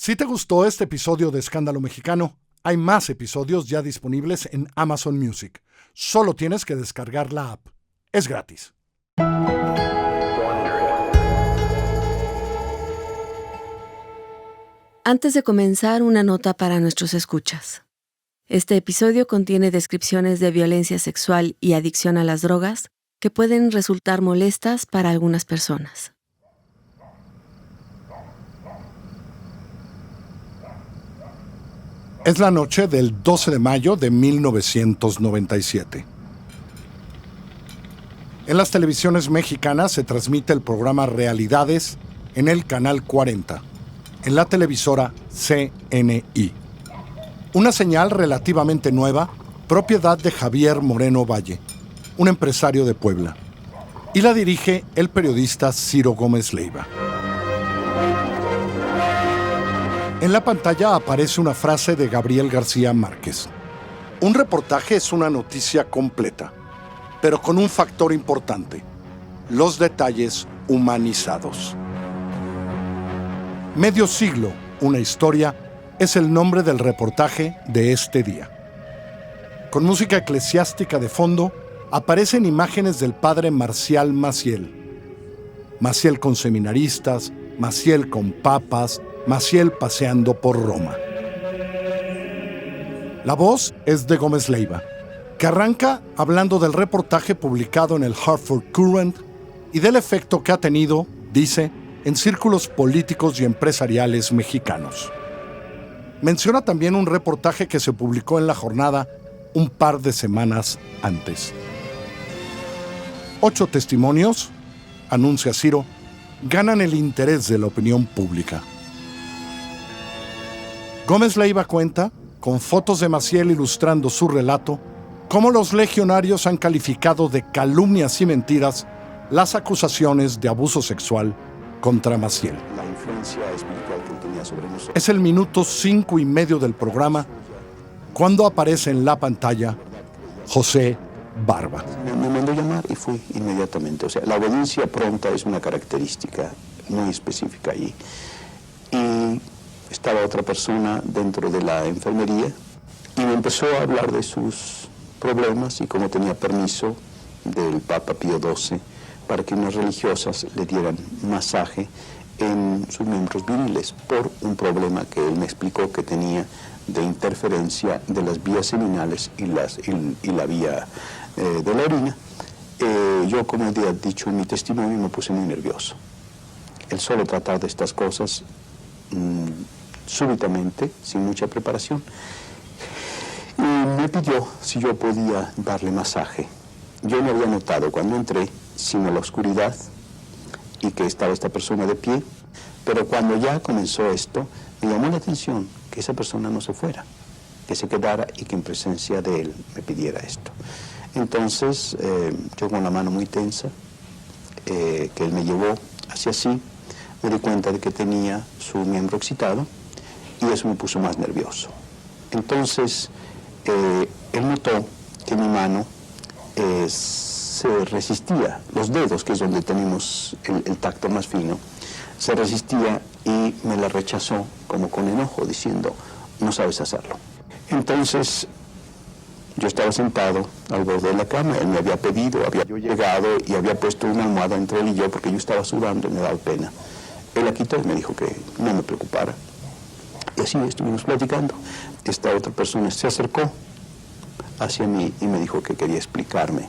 Si te gustó este episodio de Escándalo Mexicano, hay más episodios ya disponibles en Amazon Music. Solo tienes que descargar la app. Es gratis. Antes de comenzar, una nota para nuestros escuchas. Este episodio contiene descripciones de violencia sexual y adicción a las drogas que pueden resultar molestas para algunas personas. Es la noche del 12 de mayo de 1997. En las televisiones mexicanas se transmite el programa Realidades en el canal 40, en la televisora CNI. Una señal relativamente nueva, propiedad de Javier Moreno Valle, un empresario de Puebla, y la dirige el periodista Ciro Gómez Leiva. En la pantalla aparece una frase de Gabriel García Márquez. Un reportaje es una noticia completa, pero con un factor importante: los detalles humanizados. Medio siglo, una historia, es el nombre del reportaje de este día. Con música eclesiástica de fondo, aparecen imágenes del padre Marcial Maciel. Maciel con seminaristas, Maciel con papas, Maciel paseando por Roma. La voz es de Gómez Leiva, que arranca hablando del reportaje publicado en el Hartford Courant y del efecto que ha tenido, dice, en círculos políticos y empresariales mexicanos. Menciona también un reportaje que se publicó en La Jornada un par de semanas antes. 8 testimonios, anuncia Ciro, ganan el interés de la opinión pública. Gómez Leiva cuenta, con fotos de Maciel ilustrando su relato, cómo los legionarios han calificado de calumnias y mentiras las acusaciones de abuso sexual contra Maciel. La influencia espiritual que tenía sobre nosotros. Es el minuto 5:30 del programa, cuando aparece en la pantalla José Barba. Me mandó llamar y fui inmediatamente. O sea, la obediencia pronta es una característica muy específica allí. Y estaba otra persona dentro de la enfermería y me empezó a hablar de sus problemas y cómo tenía permiso del Papa Pío XII para que unas religiosas le dieran masaje en sus miembros viriles por un problema que él me explicó que tenía de interferencia de las vías seminales y la vía de la orina. Yo, como había dicho en mi testimonio, me puse muy nervioso. El solo tratar de estas cosas súbitamente, sin mucha preparación, y me pidió si yo podía darle masaje. Yo no había notado cuando entré, sino la oscuridad y que estaba esta persona de pie, pero cuando ya comenzó esto, me llamó la atención que esa persona no se fuera, que se quedara y que en presencia de él me pidiera esto. Entonces, yo con la mano muy tensa, que él me llevó hacia sí, me di cuenta de que tenía su miembro excitado y eso me puso más nervioso. Entonces, él notó que mi mano se resistía, los dedos, que es donde tenemos el tacto más fino, se resistía y me la rechazó como con enojo, diciendo, no sabes hacerlo. Entonces, yo estaba sentado al borde de la cama, él me había pedido, había yo llegado y había puesto una almohada entre él y yo porque yo estaba sudando y me daba pena. Él la quitó y me dijo que no me preocupara. Y así estuvimos platicando. Esta otra persona se acercó hacia mí y me dijo que quería explicarme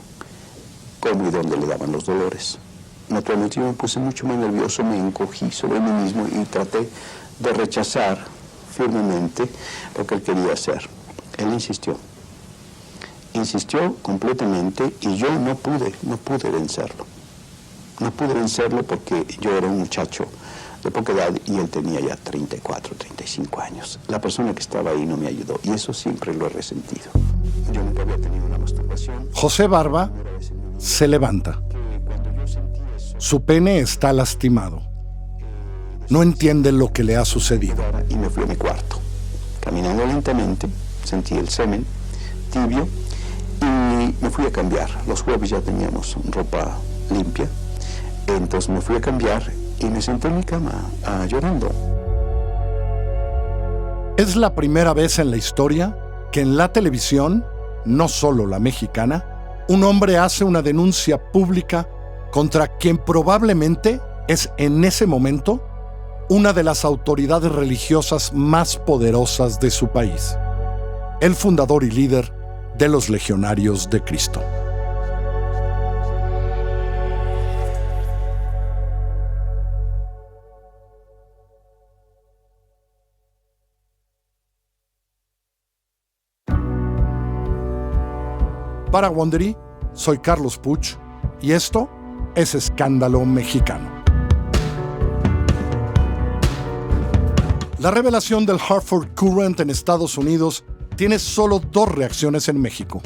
cómo y dónde le daban los dolores. Naturalmente yo me puse mucho más nervioso, me encogí sobre mí mismo y traté de rechazar firmemente lo que él quería hacer. Él insistió completamente y yo no pude vencerlo. No pude vencerlo porque yo era un muchacho de poca edad y él tenía ya 34, 35 años. La persona que estaba ahí no me ayudó y eso siempre lo he resentido. Yo nunca había tenido una masturbación. José Barba se levanta. Su pene está lastimado. No entiende lo que le ha sucedido. Y me fui a mi cuarto. Caminando lentamente, sentí el semen tibio y me fui a cambiar. Los jueves ya teníamos ropa limpia. Entonces me fui a cambiar y me senté en mi cama llorando. Es la primera vez en la historia que en la televisión, no solo la mexicana, un hombre hace una denuncia pública contra quien probablemente es en ese momento una de las autoridades religiosas más poderosas de su país, el fundador y líder de los Legionarios de Cristo. Para Wondery, soy Carlos Puch y esto es Escándalo Mexicano. La revelación del Hartford Courant en Estados Unidos tiene solo 2 reacciones en México.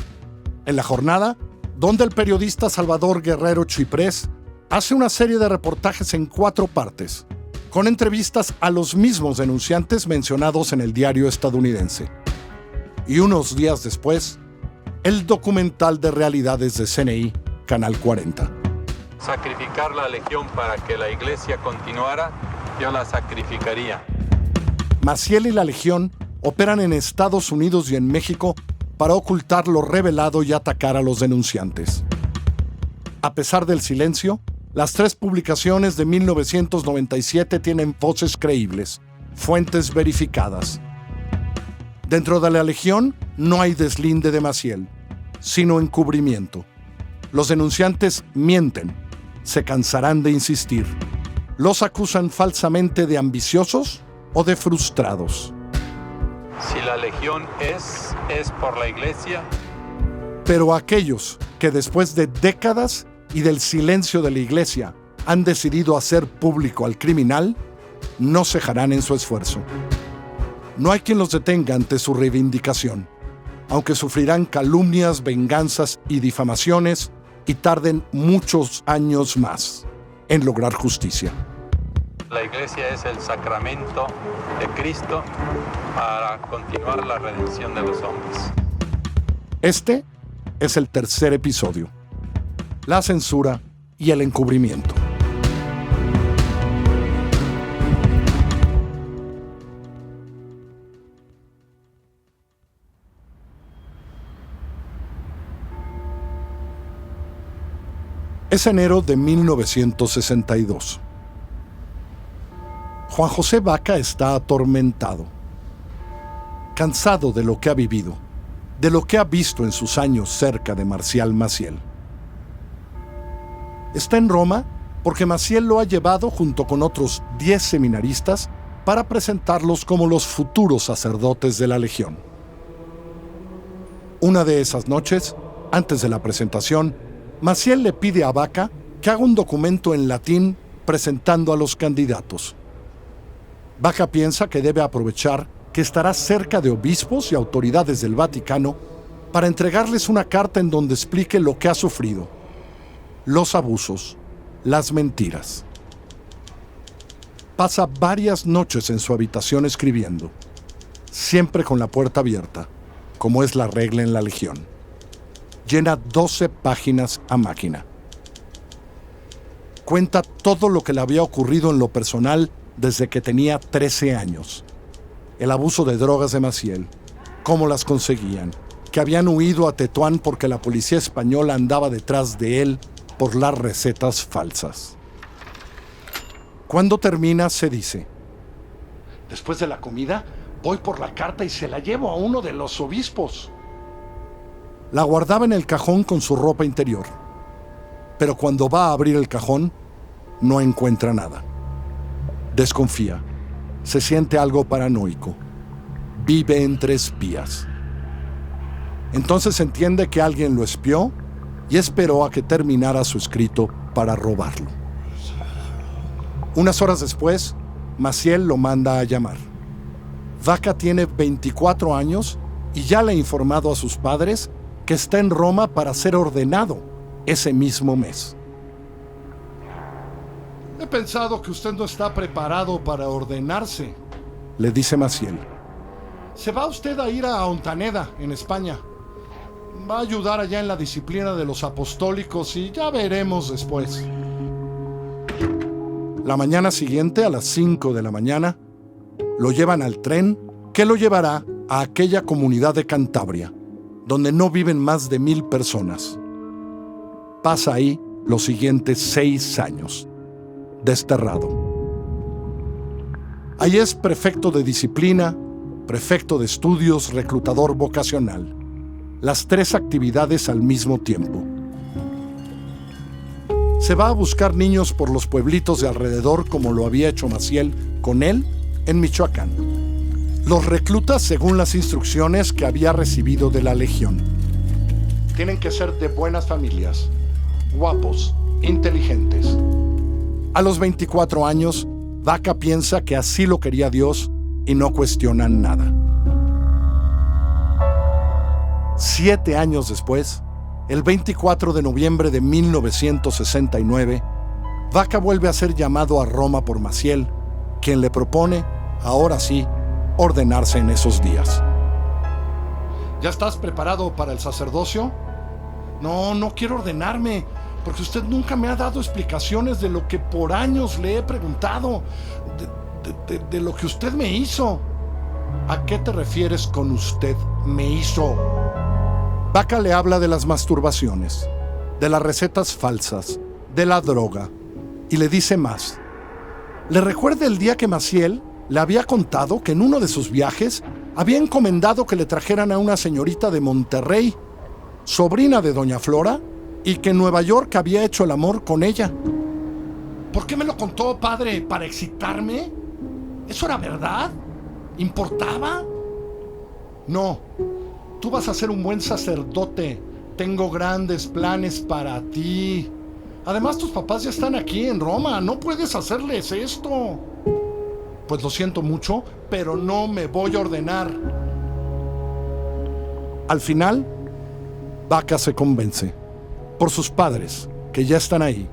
En la jornada, donde el periodista Salvador Guerrero Chiprés hace una serie de reportajes en 4 partes, con entrevistas a los mismos denunciantes mencionados en el diario estadounidense. Y unos días después, el documental de realidades de CNI, Canal 40. Sacrificar la Legión para que la Iglesia continuara, yo la sacrificaría. Maciel y la Legión operan en Estados Unidos y en México para ocultar lo revelado y atacar a los denunciantes. A pesar del silencio, las 3 publicaciones de 1997 tienen voces creíbles, fuentes verificadas. Dentro de la Legión no hay deslinde de Maciel, sino encubrimiento. Los denunciantes mienten, se cansarán de insistir. Los acusan falsamente de ambiciosos o de frustrados. Si la Legión es por la Iglesia. Pero aquellos que después de décadas y del silencio de la Iglesia han decidido hacer público al criminal, no cejarán en su esfuerzo. No hay quien los detenga ante su reivindicación, aunque sufrirán calumnias, venganzas y difamaciones y tarden muchos años más en lograr justicia. La Iglesia es el sacramento de Cristo para continuar la redención de los hombres. Este es el 3er episodio: la censura y el encubrimiento. Es enero de 1962. Juan José Vaca está atormentado, cansado de lo que ha vivido, de lo que ha visto en sus años cerca de Marcial Maciel. Está en Roma porque Maciel lo ha llevado junto con otros 10 seminaristas para presentarlos como los futuros sacerdotes de la Legión. Una de esas noches, antes de la presentación, Maciel le pide a Vaca que haga un documento en latín presentando a los candidatos. Vaca piensa que debe aprovechar que estará cerca de obispos y autoridades del Vaticano para entregarles una carta en donde explique lo que ha sufrido, los abusos, las mentiras. Pasa varias noches en su habitación escribiendo, siempre con la puerta abierta, como es la regla en la Legión. Llena 12 páginas a máquina. Cuenta todo lo que le había ocurrido en lo personal desde que tenía 13 años. El abuso de drogas de Maciel, cómo las conseguían, que habían huido a Tetuán porque la policía española andaba detrás de él por las recetas falsas. Cuando termina, se dice: después de la comida, voy por la carta y se la llevo a uno de los obispos. La guardaba en el cajón con su ropa interior, pero cuando va a abrir el cajón, no encuentra nada. Desconfía, se siente algo paranoico, vive entre espías. Entonces entiende que alguien lo espió y esperó a que terminara su escrito para robarlo. Unas horas después, Maciel lo manda a llamar. Vaca tiene 24 años y ya le ha informado a sus padres que está en Roma para ser ordenado ese mismo mes. He pensado que usted no está preparado para ordenarse, le dice Maciel. Se va usted a ir a Ontaneda, en España. Va a ayudar allá en la disciplina de los apostólicos y ya veremos después. La mañana siguiente, a las 5 de la mañana, lo llevan al tren que lo llevará a aquella comunidad de Cantabria, donde no viven más de 1,000 personas. Pasa ahí los siguientes 6 años, desterrado. Ahí es prefecto de disciplina, prefecto de estudios, reclutador vocacional. Las 3 actividades al mismo tiempo. Se va a buscar niños por los pueblitos de alrededor, como lo había hecho Maciel con él en Michoacán. Los recluta según las instrucciones que había recibido de la Legión. Tienen que ser de buenas familias, guapos, inteligentes. A los 24 años, Vaca piensa que así lo quería Dios y no cuestiona nada. 7 años después, el 24 de noviembre de 1969, Vaca vuelve a ser llamado a Roma por Maciel, quien le propone, ahora sí, ordenarse en esos días. ¿Ya estás preparado para el sacerdocio? No quiero ordenarme, porque usted nunca me ha dado explicaciones de lo que por años le he preguntado, de lo que usted me hizo. ¿A qué te refieres con usted me hizo? Vaca le habla de las masturbaciones, de las recetas falsas, de la droga, y le dice más. Le recuerda el día que Maciel le había contado que en uno de sus viajes había encomendado que le trajeran a una señorita de Monterrey, sobrina de doña Flora, y que en Nueva York había hecho el amor con ella. ¿Por qué me lo contó, padre? ¿Para excitarme? ¿Eso era verdad? ¿Importaba? No. Tú vas a ser un buen sacerdote. Tengo grandes planes para ti. Además, tus papás ya están aquí en Roma. No puedes hacerles esto. Pues lo siento mucho, pero no me voy a ordenar. Al final, Vaca se convence por sus padres, que ya están ahí,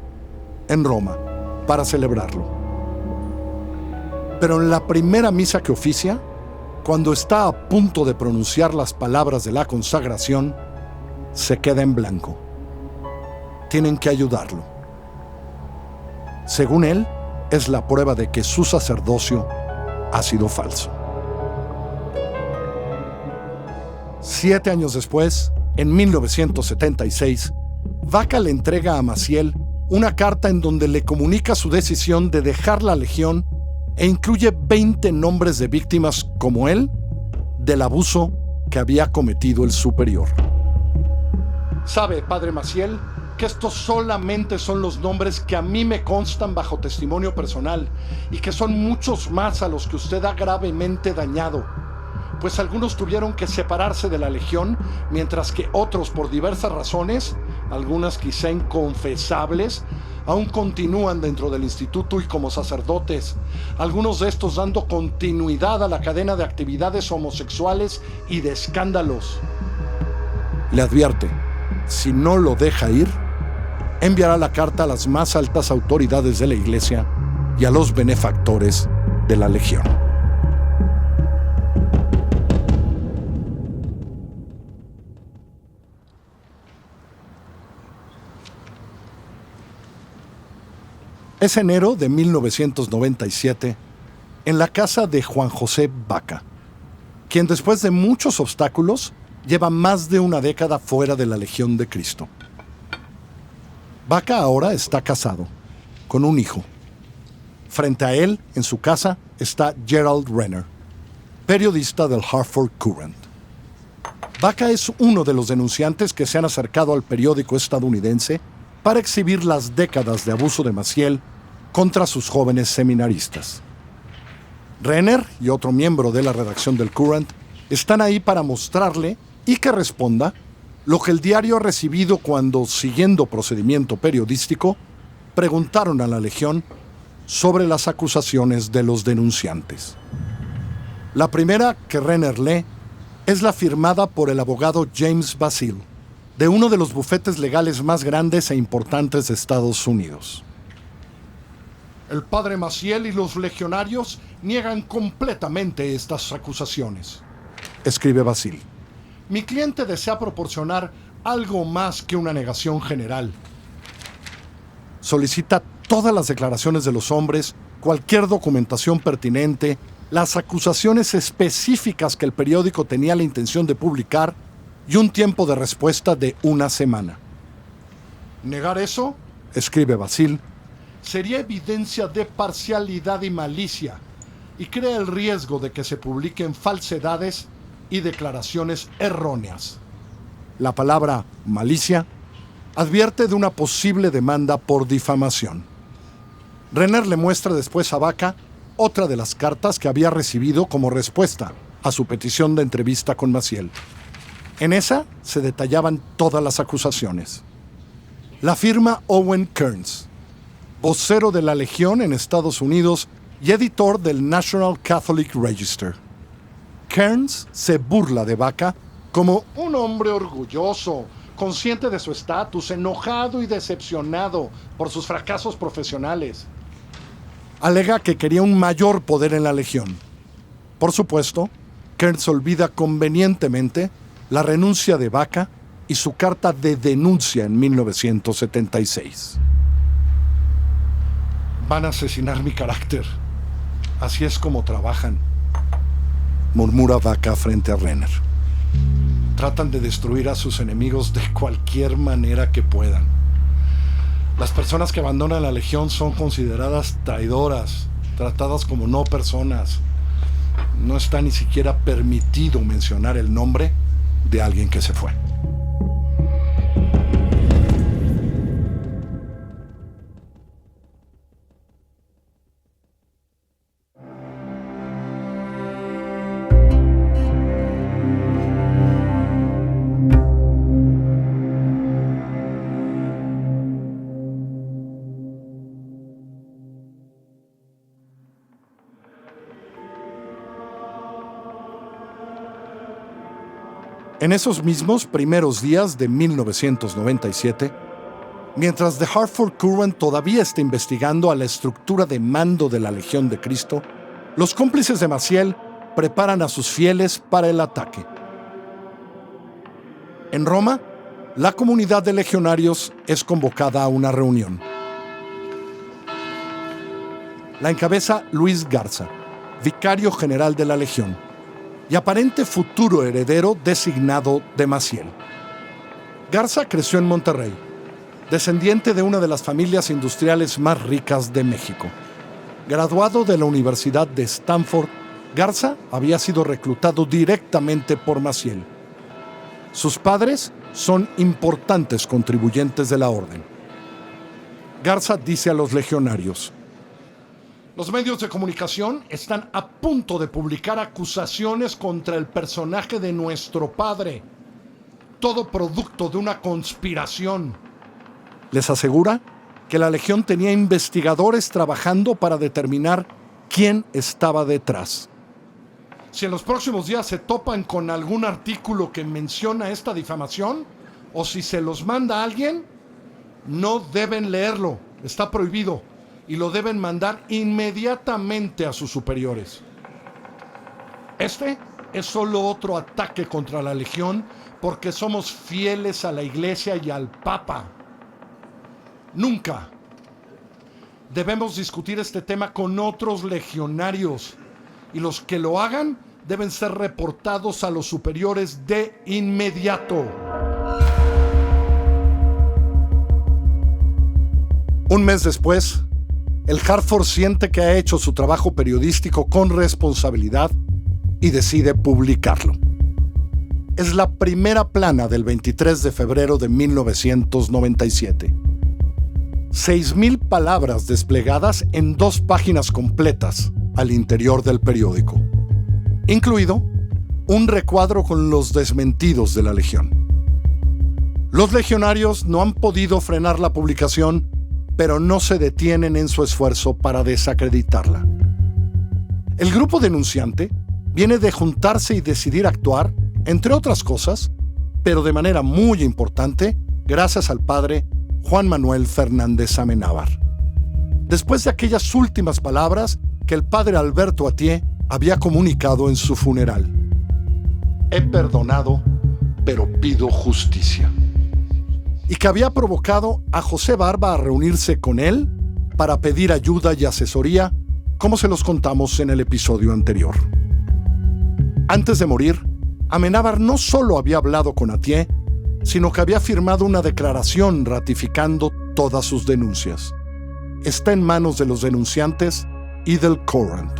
en Roma, para celebrarlo. Pero en la primera misa que oficia, cuando está a punto de pronunciar las palabras de la consagración, se queda en blanco. Tienen que ayudarlo. Según él, es la prueba de que su sacerdocio ha sido falso. 7 años después, en 1976, Vaca le entrega a Maciel una carta en donde le comunica su decisión de dejar la Legión e incluye 20 nombres de víctimas como él del abuso que había cometido el superior. ¿Sabe, padre Maciel, que estos solamente son los nombres que a mí me constan bajo testimonio personal y que son muchos más a los que usted ha gravemente dañado? Pues algunos tuvieron que separarse de la Legión, mientras que otros, por diversas razones, algunas quizá inconfesables, aún continúan dentro del instituto y como sacerdotes, algunos de estos dando continuidad a la cadena de actividades homosexuales y de escándalos. Le advierte, si no lo deja ir, enviará la carta a las más altas autoridades de la Iglesia y a los benefactores de la Legión. Es enero de 1997, en la casa de Juan José Vaca, quien después de muchos obstáculos lleva más de una década fuera de la Legión de Cristo. Vaca ahora está casado, con un hijo. Frente a él, en su casa, está Gerald Renner, periodista del Hartford Courant. Vaca es uno de los denunciantes que se han acercado al periódico estadounidense para exhibir las décadas de abuso de Maciel contra sus jóvenes seminaristas. Renner y otro miembro de la redacción del Courant están ahí para mostrarle y que responda lo que el diario ha recibido cuando, siguiendo procedimiento periodístico, preguntaron a la Legión sobre las acusaciones de los denunciantes. La primera que Renner lee es la firmada por el abogado James Basil, de uno de los bufetes legales más grandes e importantes de Estados Unidos. El padre Maciel y los legionarios niegan completamente estas acusaciones, escribe Basil. Mi cliente desea proporcionar algo más que una negación general. Solicita todas las declaraciones de los hombres, cualquier documentación pertinente las acusaciones específicas que el periódico tenía la intención de publicar y un tiempo de respuesta de 1 semana. Negar eso, escribe Basile, sería evidencia de parcialidad y malicia y crea el riesgo de que se publiquen falsedades y declaraciones erróneas. La palabra malicia advierte de una posible demanda por difamación. Renner le muestra después a Baca otra de las cartas que había recibido como respuesta a su petición de entrevista con Maciel. En esa se detallaban todas las acusaciones. La firma Owen Kearns, vocero de la Legión en Estados Unidos y editor del National Catholic Register. Kearns se burla de Baca como un hombre orgulloso, consciente de su estatus, enojado y decepcionado por sus fracasos profesionales. Alega que quería un mayor poder en la Legión. Por supuesto, Kearns olvida convenientemente la renuncia de Baca y su carta de denuncia en 1976. Van a asesinar mi carácter. Así es como trabajan, murmura Baca frente a Renner. Tratan de destruir a sus enemigos de cualquier manera que puedan. Las personas que abandonan la Legión son consideradas traidoras, tratadas como no personas. No está ni siquiera permitido mencionar el nombre de alguien que se fue. En esos mismos primeros días de 1997, mientras The Hartford Courant todavía está investigando a la estructura de mando de la Legión de Cristo, los cómplices de Maciel preparan a sus fieles para el ataque. En Roma, la comunidad de legionarios es convocada a una reunión. La encabeza Luis Garza, vicario general de la Legión y aparente futuro heredero designado de Maciel. Garza creció en Monterrey, descendiente de una de las familias industriales más ricas de México. Graduado de la Universidad de Stanford, Garza había sido reclutado directamente por Maciel. Sus padres son importantes contribuyentes de la orden. Garza dice a los legionarios: los medios de comunicación están a punto de publicar acusaciones contra el personaje de nuestro padre, todo producto de una conspiración. Les asegura que la Legión tenía investigadores trabajando para determinar quién estaba detrás. Si en los próximos días se topan con algún artículo que menciona esta difamación, o si se los manda a alguien, no deben leerlo, está prohibido, y lo deben mandar inmediatamente a sus superiores. Este es solo otro ataque contra la Legión porque somos fieles a la Iglesia y al Papa. Nunca debemos discutir este tema con otros legionarios, y los que lo hagan deben ser reportados a los superiores de inmediato. Un mes después, el Hartford siente que ha hecho su trabajo periodístico con responsabilidad y decide publicarlo. Es la primera plana del 23 de febrero de 1997. 6,000 palabras desplegadas en 2 páginas completas al interior del periódico, incluido un recuadro con los desmentidos de la Legión. Los legionarios no han podido frenar la publicación, pero no se detienen en su esfuerzo para desacreditarla. El grupo denunciante viene de juntarse y decidir actuar, entre otras cosas, pero de manera muy importante, gracias al padre Juan Manuel Fernández Amenábar. Después de aquellas últimas palabras que el padre Alberto Atié había comunicado en su funeral: he perdonado, pero pido justicia. Y que había provocado a José Barba a reunirse con él para pedir ayuda y asesoría como se los contamos en el episodio anterior. Antes de morir, Amenábar no solo había hablado con Atié, sino que había firmado una declaración ratificando todas sus denuncias. Está en manos de los denunciantes y del Courant.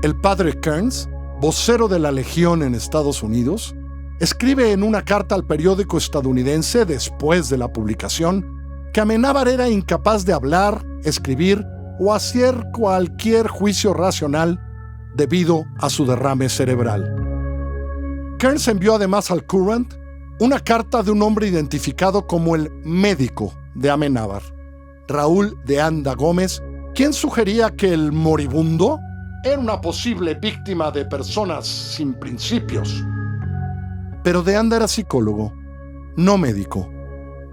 El padre Kearns, vocero de la Legión en Estados Unidos, escribe en una carta al periódico estadounidense después de la publicación que Amenábar era incapaz de hablar, escribir o hacer cualquier juicio racional debido a su derrame cerebral. Kearns envió además al Courant una carta de un hombre identificado como el médico de Amenábar, Raúl de Anda Gómez, quien sugería que el moribundo era una posible víctima de personas sin principios. Pero de Anda era psicólogo, no médico,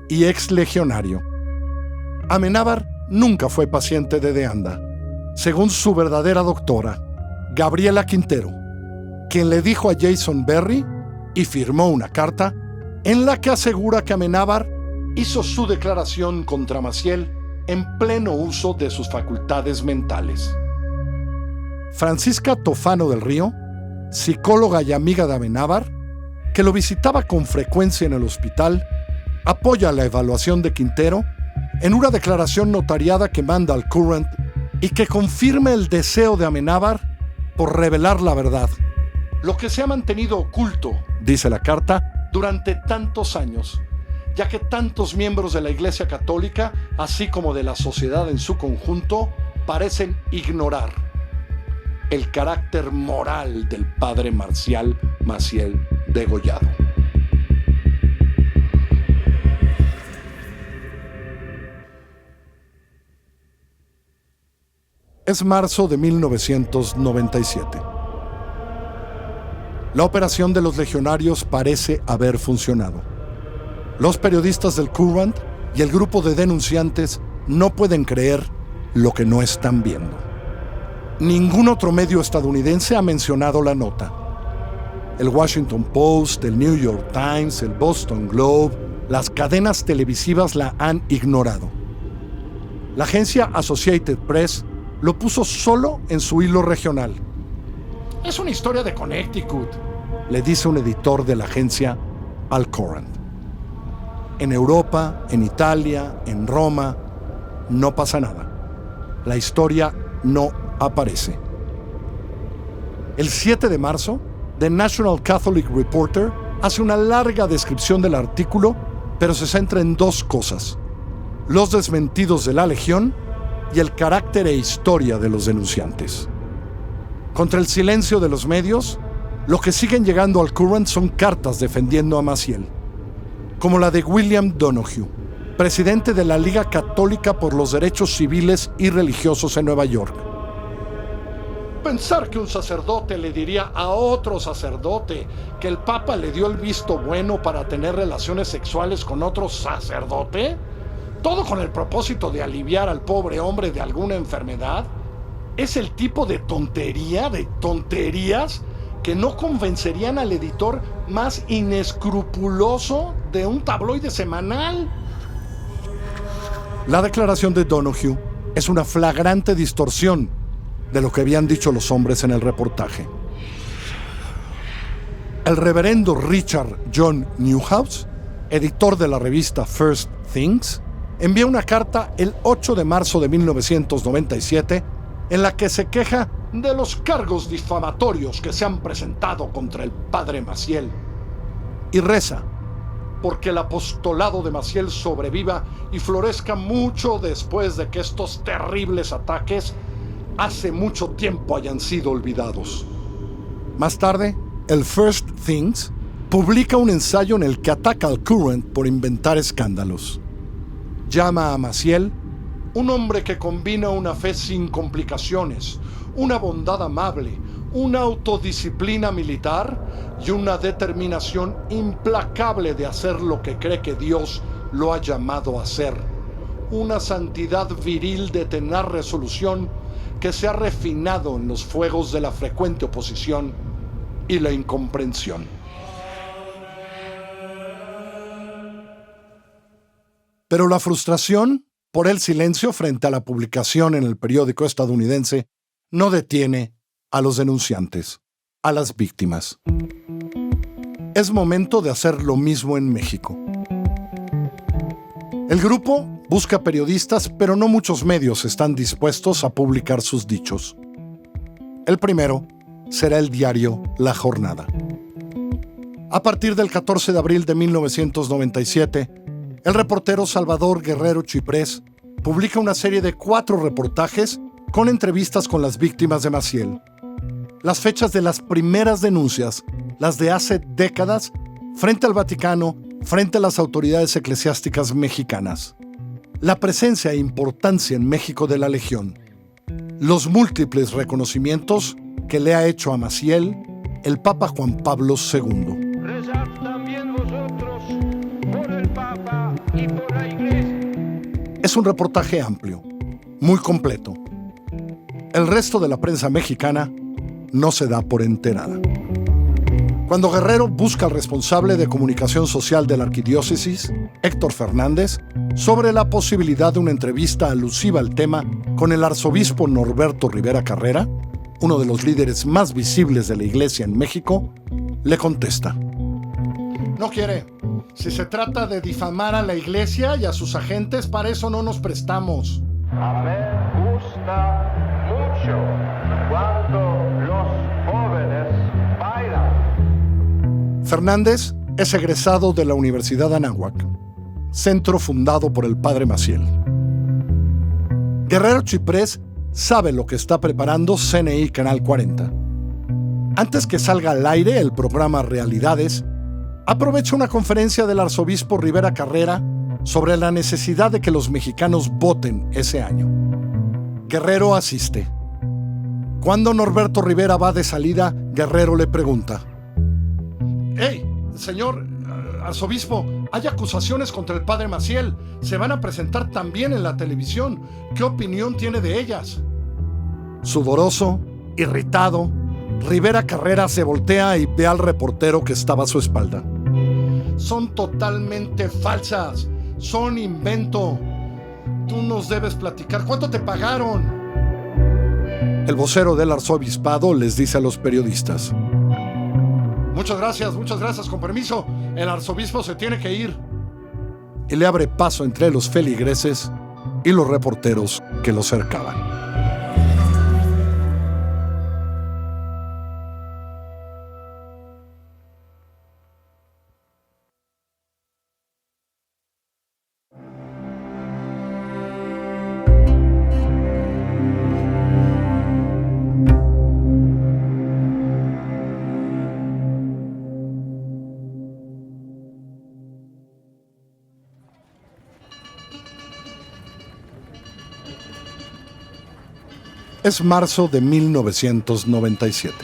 y ex legionario. Amenábar nunca fue paciente de Anda, según su verdadera doctora, Gabriela Quintero, quien le dijo a Jason Berry y firmó una carta en la que asegura que Amenábar hizo su declaración contra Maciel en pleno uso de sus facultades mentales. Francisca Tofano del Río, psicóloga y amiga de Amenábar, que lo visitaba con frecuencia en el hospital, apoya la evaluación de Quintero en una declaración notariada que manda al Courant y que confirma el deseo de Amenábar por revelar la verdad, lo que se ha mantenido oculto, dice la carta, durante tantos años, ya que tantos miembros de la Iglesia Católica, así como de la sociedad en su conjunto, parecen ignorar el carácter moral del padre Marcial Maciel degollado. Es marzo de 1997. La operación de los legionarios parece haber funcionado. Los periodistas del Courant y el grupo de denunciantes no pueden creer lo que no están viendo. Ningún otro medio estadounidense ha mencionado la nota. El Washington Post, el New York Times, el Boston Globe, las cadenas televisivas la han ignorado. La agencia Associated Press lo puso solo en su hilo regional. Es una historia de Connecticut, le dice un editor de la agencia al Courant. En Europa, en Italia, en Roma, no pasa nada. La historia no aparece. El 7 de marzo, The National Catholic Reporter hace una larga descripción del artículo, pero se centra en dos cosas: los desmentidos de la Legión y el carácter e historia de los denunciantes. Contra el silencio de los medios, lo que siguen llegando al Courant son cartas defendiendo a Maciel, como la de William Donoghue, presidente de la Liga Católica por los Derechos Civiles y Religiosos en Nueva York. Pensar que un sacerdote le diría a otro sacerdote que el Papa le dio el visto bueno para tener relaciones sexuales con otro sacerdote, todo con el propósito de aliviar al pobre hombre de alguna enfermedad, es el tipo de tonterías que no convencerían al editor más inescrupuloso de un tabloide semanal. La declaración de Donoghue es una flagrante distorsión de lo que habían dicho los hombres en el reportaje. El reverendo Richard John Newhouse, editor de la revista First Things, envía una carta el 8 de marzo de 1997 en la que se queja de los cargos difamatorios que se han presentado contra el padre Maciel y reza porque el apostolado de Maciel sobreviva y florezca mucho después de que estos terribles ataques hace mucho tiempo hayan sido olvidados. Más tarde, el First Things publica un ensayo en el que ataca al Courant por inventar escándalos. Llama a Maciel un hombre que combina una fe sin complicaciones, una bondad amable, una autodisciplina militar y una determinación implacable de hacer lo que cree que Dios lo ha llamado a hacer. Una santidad viril de tenaz resolución que se ha refinado en los fuegos de la frecuente oposición y la incomprensión. Pero la frustración por el silencio frente a la publicación en el periódico estadounidense no detiene a los denunciantes, a las víctimas. Es momento de hacer lo mismo en México. El grupo busca periodistas, pero no muchos medios están dispuestos a publicar sus dichos. El primero será el diario La Jornada. A partir del 14 de abril de 1997, el reportero Salvador Guerrero Chiprés publica una serie de 4 reportajes con entrevistas con las víctimas de Maciel. Las fechas de las primeras denuncias, las de hace décadas, frente al Vaticano, frente a las autoridades eclesiásticas mexicanas. La presencia e importancia en México de la Legión. Los múltiples reconocimientos que le ha hecho a Maciel el Papa Juan Pablo II. Rezad también vosotros por el Papa y por la Iglesia. Es un reportaje amplio, muy completo. El resto de la prensa mexicana no se da por enterada. Cuando Guerrero busca al responsable de comunicación social de la arquidiócesis, Héctor Fernández, sobre la posibilidad de una entrevista alusiva al tema con el arzobispo Norberto Rivera Carrera, uno de los líderes más visibles de la Iglesia en México, le contesta: no quiere. Si se trata de difamar a la Iglesia y a sus agentes, para eso no nos prestamos. A mí me gusta mucho cuando los jóvenes bailan. Fernández es egresado de la Universidad Anáhuac, centro fundado por el padre Maciel. Guerrero Chiprés sabe lo que está preparando CNI Canal 40. Antes que salga al aire el programa Realidades, aprovecha una conferencia del arzobispo Rivera Carrera sobre la necesidad de que los mexicanos voten ese año. Guerrero asiste. Cuando Norberto Rivera va de salida, Guerrero le pregunta: «Hey, señor arzobispo, hay acusaciones contra el padre Maciel. Se van a presentar también en la televisión. ¿Qué opinión tiene de ellas?». Sudoroso, irritado, Rivera Carrera se voltea y ve al reportero que estaba a su espalda. «Son totalmente falsas. Son invento. Tú nos debes platicar. ¿Cuánto te pagaron?». El vocero del arzobispado les dice a los periodistas: muchas gracias, con permiso. El arzobispo se tiene que ir». Y le abre paso entre los feligreses y los reporteros que lo cercaban. Es marzo de 1997.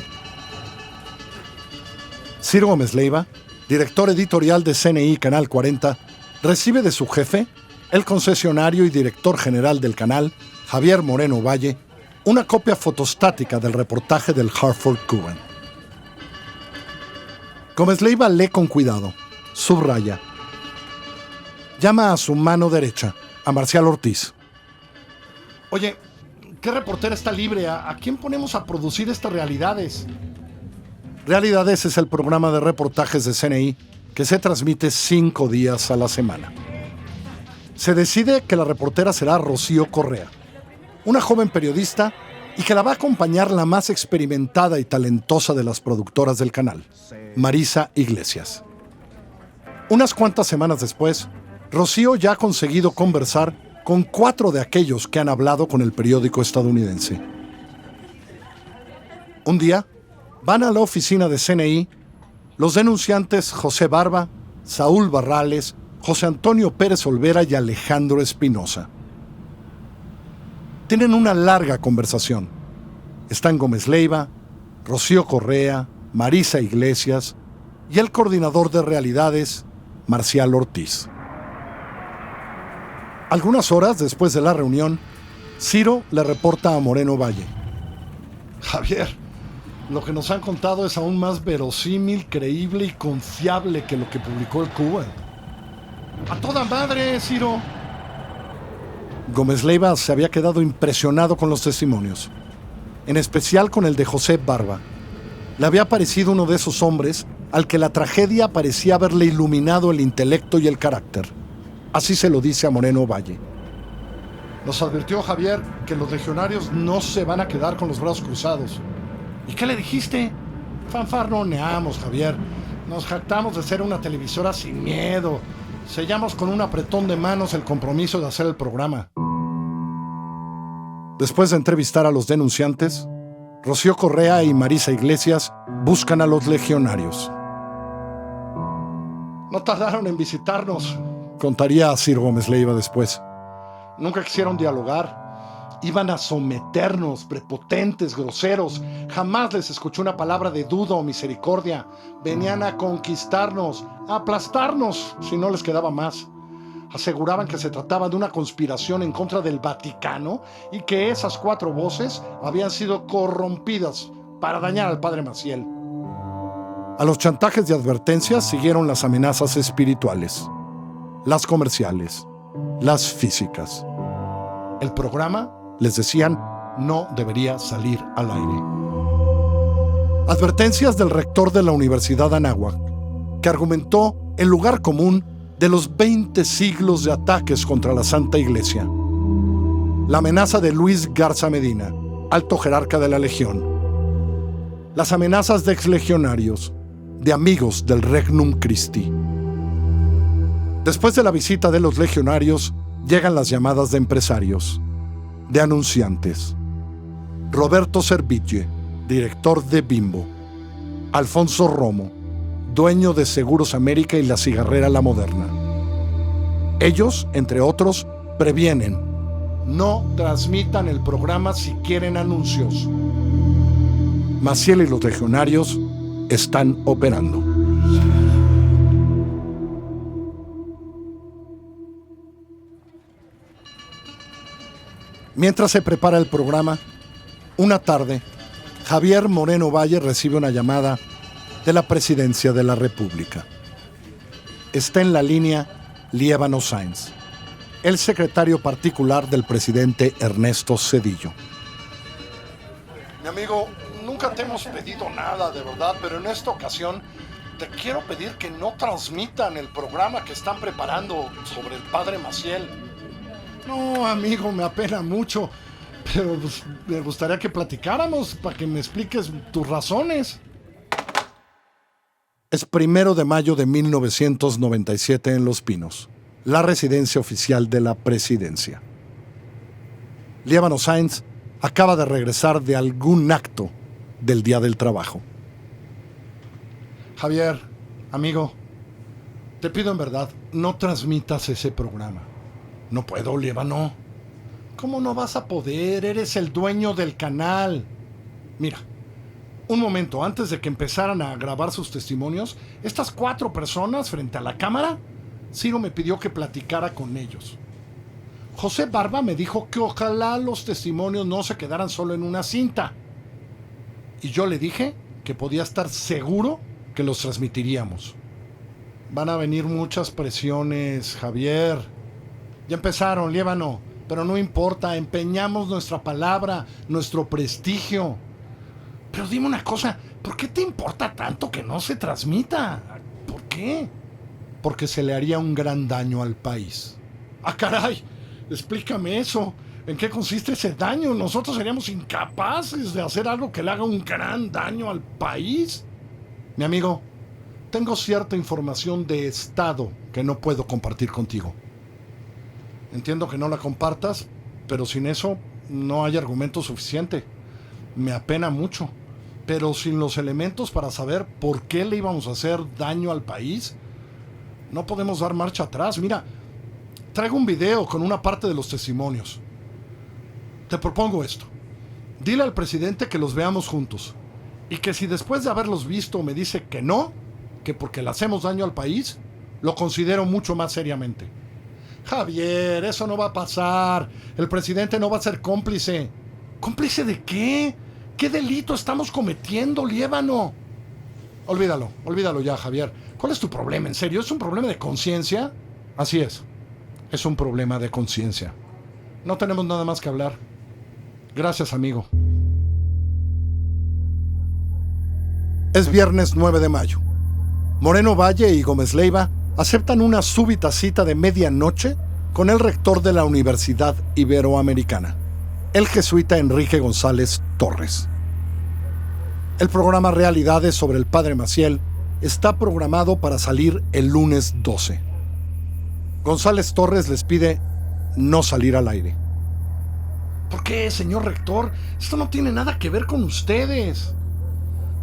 Ciro Gómez Leiva, director editorial de CNI Canal 40, recibe de su jefe, el concesionario y director general del canal, Javier Moreno Valle, una copia fotostática del reportaje del Hartford Courant. Gómez Leiva lee con cuidado, subraya. Llama a su mano derecha, a Marcial Ortiz. «Oye, ¿qué reportera está libre? ¿A quién ponemos a producir estas Realidades?». Realidades es el programa de reportajes de CNI que se transmite 5 días a la semana. Se decide que la reportera será Rocío Correa, una joven periodista, y que la va a acompañar la más experimentada y talentosa de las productoras del canal, Marisa Iglesias. Unas cuantas semanas después, Rocío ya ha conseguido conversar con 4 de aquellos que han hablado con el periódico estadounidense. Un día, van a la oficina de CNI los denunciantes José Barba, Saúl Barrales, José Antonio Pérez Olvera y Alejandro Espinosa. Tienen una larga conversación. Están Gómez Leiva, Rocío Correa, Marisa Iglesias y el coordinador de Realidades, Marcial Ortiz. Algunas horas después de la reunión, Ciro le reporta a Moreno Valle: «Javier, lo que nos han contado es aún más verosímil, creíble y confiable que lo que publicó el Cuba». «A toda madre, Ciro». Gómez Leiva se había quedado impresionado con los testimonios, en especial con el de José Barba. Le había parecido uno de esos hombres al que la tragedia parecía haberle iluminado el intelecto y el carácter. Así se lo dice a Moreno Valle. Nos advirtió Javier que los legionarios no se van a quedar con los brazos cruzados. ¿Y qué le dijiste? Fanfarroneamos, Javier. Nos jactamos de ser una televisora sin miedo. Sellamos con un apretón de manos el compromiso de hacer el programa. Después de entrevistar a los denunciantes, Rocío Correa y Marisa Iglesias buscan a los legionarios. No tardaron en visitarnos, contaría a Sir Gómez Leiva después. Nunca quisieron dialogar. Iban a someternos, prepotentes, groseros. Jamás les escuché una palabra de duda o misericordia. Venían a conquistarnos, a aplastarnos, si no les quedaba más. Aseguraban que se trataba de una conspiración en contra del Vaticano y que esas 4 voces habían sido corrompidas para dañar al padre Maciel. A los chantajes y advertencias siguieron las amenazas espirituales, las comerciales, las físicas. El programa, les decían, no debería salir al aire. Advertencias del rector de la Universidad Anáhuac, que argumentó el lugar común de los 20 siglos de ataques contra la Santa Iglesia. La amenaza de Luis Garza Medina, alto jerarca de la Legión. Las amenazas de exlegionarios, de amigos del Regnum Christi. Después de la visita de los legionarios, llegan las llamadas de empresarios, de anunciantes. Roberto Serville, director de Bimbo. Alfonso Romo, dueño de Seguros América y la cigarrera La Moderna. Ellos, entre otros, previenen: no transmitan el programa si quieren anuncios. Maciel y los legionarios están operando. Mientras se prepara el programa, una tarde, Javier Moreno Valle recibe una llamada de la Presidencia de la República. Está en la línea Líbano Sáenz, el secretario particular del presidente Ernesto Zedillo. Mi amigo, nunca te hemos pedido nada, de verdad, pero en esta ocasión te quiero pedir que no transmitan el programa que están preparando sobre el padre Maciel. No, amigo, me apena mucho, pero pues, me gustaría que platicáramos para que me expliques tus razones. Es 1 de mayo de 1997 en Los Pinos, la residencia oficial de la presidencia. Líbano Sáenz acaba de regresar de algún acto del Día del Trabajo. Javier, amigo, te pido en verdad, no transmitas ese programa. No puedo, Líbano. ¿Cómo no vas a poder? Eres el dueño del canal. Mira, un momento, antes de que empezaran a grabar sus testimonios, estas 4 personas frente a la cámara, Ciro me pidió que platicara con ellos. José Barba me dijo que ojalá los testimonios no se quedaran solo en una cinta. Y yo le dije que podía estar seguro que los transmitiríamos. Van a venir muchas presiones, Javier. Ya empezaron, Líbano, pero no importa, empeñamos nuestra palabra, nuestro prestigio. Pero dime una cosa, ¿por qué te importa tanto que no se transmita? ¿Por qué? Porque se le haría un gran daño al país. ¡Ah, caray! Explícame eso. ¿En qué consiste ese daño? ¿Nosotros seríamos incapaces de hacer algo que le haga un gran daño al país? Mi amigo, tengo cierta información de Estado que no puedo compartir contigo. Entiendo que no la compartas, pero sin eso no hay argumento suficiente. Me apena mucho, pero sin los elementos para saber por qué le íbamos a hacer daño al país, no podemos dar marcha atrás. Mira, traigo un video con una parte de los testimonios. Te propongo esto. Dile al presidente que los veamos juntos y que si después de haberlos visto me dice que no, que porque le hacemos daño al país, lo considero mucho más seriamente. Javier, eso no va a pasar. El presidente no va a ser cómplice. ¿Cómplice de qué? ¿Qué delito estamos cometiendo, Líbano? Olvídalo ya, Javier. ¿Cuál es tu problema? ¿En serio? ¿Es un problema de conciencia? Así es un problema de conciencia. No tenemos nada más que hablar. Gracias, amigo. Es viernes 9 de mayo. Moreno Valle y Gómez Leiva aceptan una súbita cita de medianoche con el rector de la Universidad Iberoamericana, el jesuita Enrique González Torres. El programa Realidades sobre el Padre Maciel está programado para salir el lunes 12. González Torres les pide no salir al aire. ¿Por qué, señor rector? Esto no tiene nada que ver con ustedes.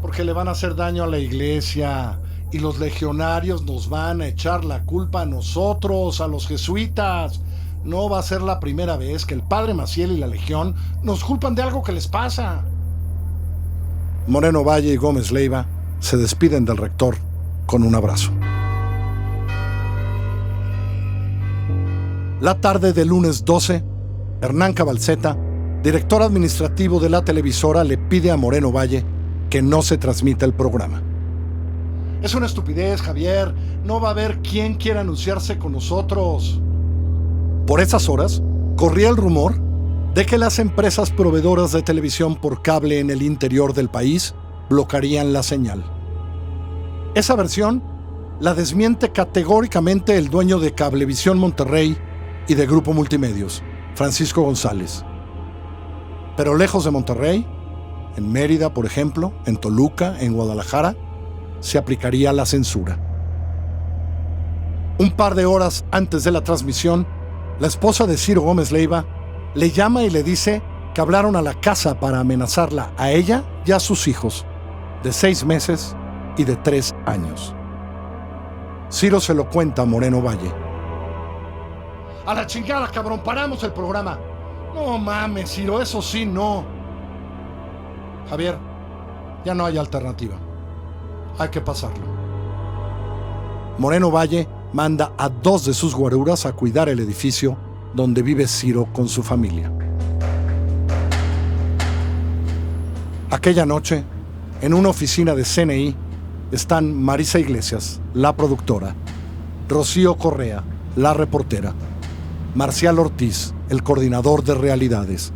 Porque le van a hacer daño a la iglesia y los legionarios nos van a echar la culpa a nosotros, a los jesuitas. No va a ser la primera vez que el Padre Maciel y la Legión nos culpan de algo que les pasa. Moreno Valle y Gómez Leiva se despiden del rector con un abrazo. La tarde del lunes 12, Hernán Cabalceta, director administrativo de la televisora, le pide a Moreno Valle que no se transmita el programa. Es una estupidez, Javier. No va a haber quien quiera anunciarse con nosotros. Por esas horas, corría el rumor de que las empresas proveedoras de televisión por cable en el interior del país bloquearían la señal. Esa versión la desmiente categóricamente el dueño de Cablevisión Monterrey y de Grupo Multimedios, Francisco González. Pero lejos de Monterrey, en Mérida, por ejemplo, en Toluca, en Guadalajara, se aplicaría la censura. Un par de horas antes de la transmisión, la esposa de Ciro Gómez Leiva le llama y le dice que hablaron a la casa para amenazarla a ella y a sus hijos, de 6 meses y de 3 años. Ciro se lo cuenta a Moreno Valle. A la chingada, cabrón, paramos el programa. No mames, Ciro, eso sí, no. Javier, ya no hay alternativa. Hay que pasarlo. Moreno Valle manda a 2 de sus guaruras a cuidar el edificio donde vive Ciro con su familia. Aquella noche, en una oficina de CNI, están Marisa Iglesias, la productora, Rocío Correa, la reportera, Marcial Ortiz, el coordinador de Realidades,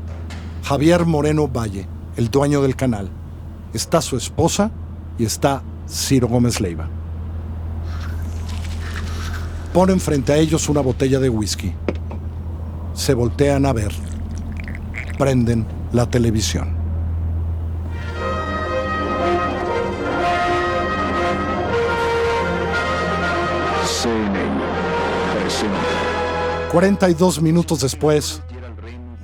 Javier Moreno Valle, el dueño del canal. Está su esposa y está Ciro Gómez Leiva. Ponen frente a ellos una botella de whisky. Se voltean a ver. Prenden la televisión. CNI presenta. 42 minutos después,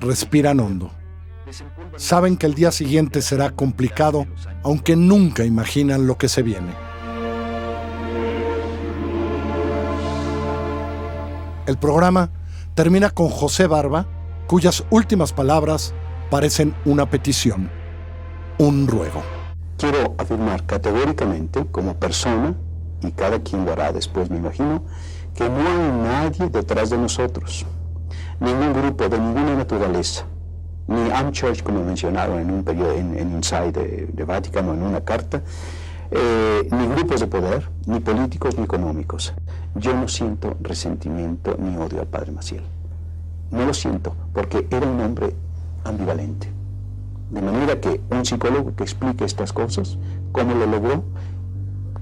respiran hondo. Saben que el día siguiente será complicado, aunque nunca imaginan lo que se viene. El programa termina con José Barba, cuyas últimas palabras parecen una petición, un ruego. Quiero afirmar categóricamente, como persona, y cada quien lo hará después, me imagino, que no hay nadie detrás de nosotros, ningún grupo de ninguna naturaleza, ni Amchurch, como mencionaron en un periodo, en Inside de Vaticano, en una carta, ni grupos de poder, ni políticos, ni económicos. Yo no siento resentimiento ni odio al Padre Maciel. No lo siento, porque era un hombre ambivalente. De manera que un psicólogo que explique estas cosas, cómo lo logró,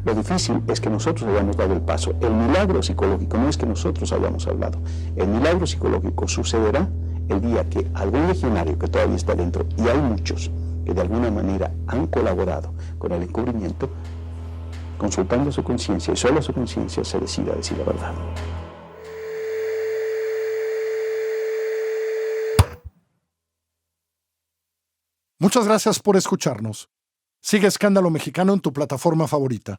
lo difícil es que nosotros hayamos dado el paso. El milagro psicológico no es que nosotros hayamos hablado. El milagro psicológico sucederá el día que algún legionario que todavía está dentro, y hay muchos que de alguna manera han colaborado con el encubrimiento, consultando su conciencia, y solo su conciencia, se decida a decir la verdad. Muchas gracias por escucharnos. Sigue Escándalo Mexicano en tu plataforma favorita.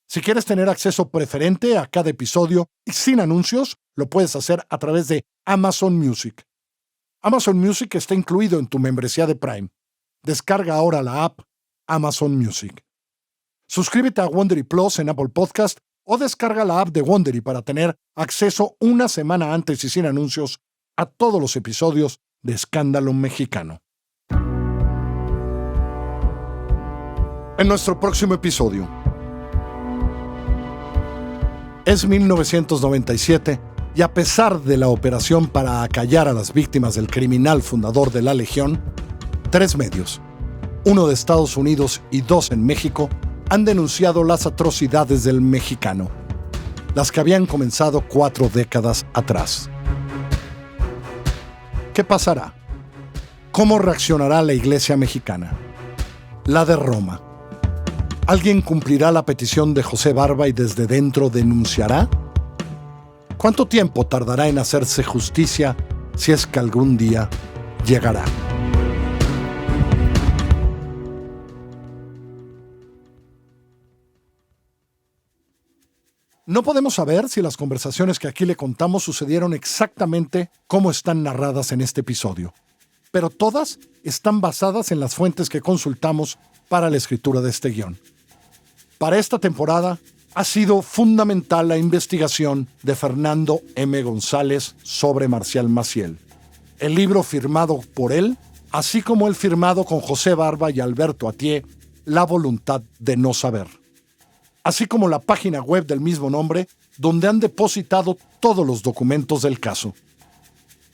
Si quieres tener acceso preferente a cada episodio y sin anuncios, lo puedes hacer a través de Amazon Music. Amazon Music está incluido en tu membresía de Prime. Descarga ahora la app Amazon Music. Suscríbete a Wondery Plus en Apple Podcast o descarga la app de Wondery para tener acceso una semana antes y sin anuncios a todos los episodios de Escándalo Mexicano. En nuestro próximo episodio. Es 1997 Y a pesar de la operación para acallar a las víctimas del criminal fundador de la Legión, 3 medios, uno de Estados Unidos y 2 en México, han denunciado las atrocidades del mexicano, las que habían comenzado 4 décadas atrás. ¿Qué pasará? ¿Cómo reaccionará la Iglesia mexicana? La de Roma. ¿Alguien cumplirá la petición de José Barba y desde dentro denunciará? ¿Cuánto tiempo tardará en hacerse justicia si es que algún día llegará? No podemos saber si las conversaciones que aquí le contamos sucedieron exactamente como están narradas en este episodio, pero todas están basadas en las fuentes que consultamos para la escritura de este guión. Para esta temporada ha sido fundamental la investigación de Fernando M. González sobre Marcial Maciel, el libro firmado por él, así como el firmado con José Barba y Alberto Atié, La voluntad de no saber, así como la página web del mismo nombre, donde han depositado todos los documentos del caso.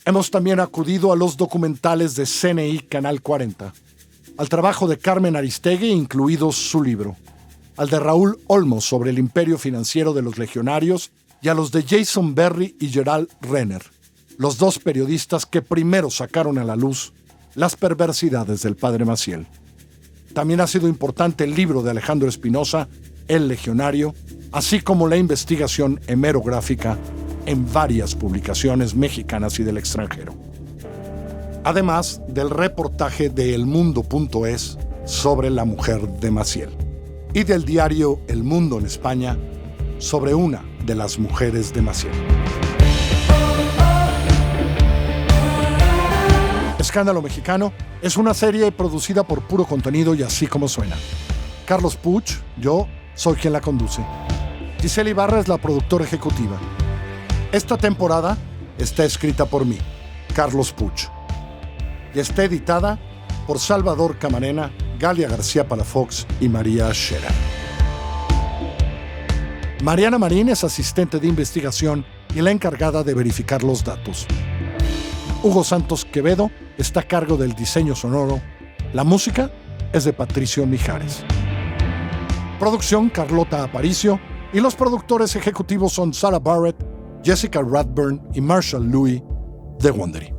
Hemos también acudido a los documentales de CNI Canal 40, al trabajo de Carmen Aristegui, incluido su libro, al de Raúl Olmos sobre el imperio financiero de los legionarios y a los de Jason Berry y Gerald Renner, los 2 periodistas que primero sacaron a la luz las perversidades del padre Maciel. También ha sido importante el libro de Alejandro Espinosa, El Legionario, así como la investigación hemerográfica en varias publicaciones mexicanas y del extranjero. Además del reportaje de elmundo.es sobre la mujer de Maciel y del diario El Mundo en España sobre una de las mujeres de Maciel. Escándalo Mexicano es una serie producida por Puro Contenido y Así Como Suena. Carlos Puch, yo, soy quien la conduce. Giselle Ibarra es la productora ejecutiva. Esta temporada está escrita por mí, Carlos Puch, y está editada por Salvador Camarena, Galia García Palafox y María Scherer. Mariana Marín es asistente de investigación y la encargada de verificar los datos. Hugo Santos Quevedo está a cargo del diseño sonoro. La música es de Patricio Mijares. Producción Carlota Aparicio y los productores ejecutivos son Sarah Barrett, Jessica Radburn y Marshall Louis de Wondery.